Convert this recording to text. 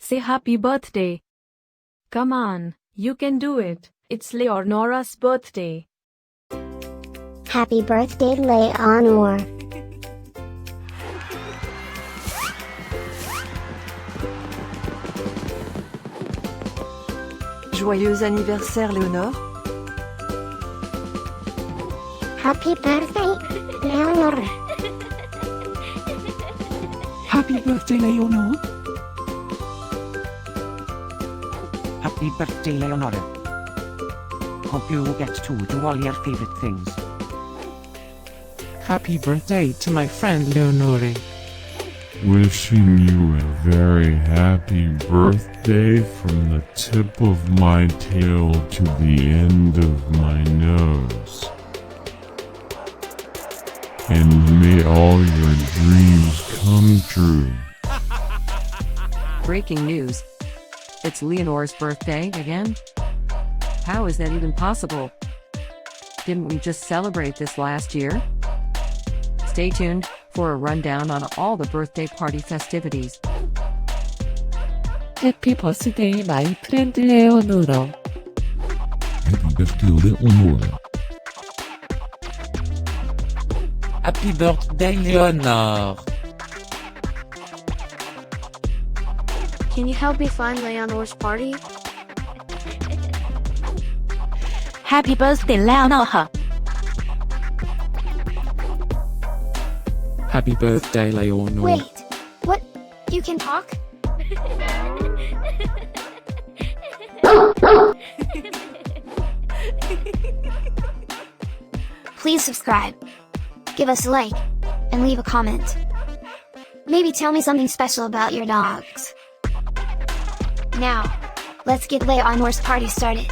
Say happy birthday. Come on, you can do it. It's Leonore's birthday. Happy birthday, Leonore. Joyeux anniversaire, Léonore. Happy birthday, Leonore. Happy birthday, Leonore. Happy birthday, Leonore. Hope you get to do all your favorite things. Happy birthday to my friend Leonore. Wishing you a very happy birthday from the tip of my tail to the end of my nose. And may all your dreams come true. Breaking news. It's Leonore's birthday again? How is that even possible? Didn't we just celebrate this last year? Stay tuned for a rundown on all the birthday party festivities. Happy birthday, my friend Leonore. Happy birthday, Leonore. Happy birthday, Leonore. Can you help me find Leonore's party? Happy birthday, Leonore. Happy birthday, Leonore. Wait, what? You can talk? Please subscribe, give us a like, and leave a comment. Maybe tell me something special about your dogs. Now, let's get Leonore's party started.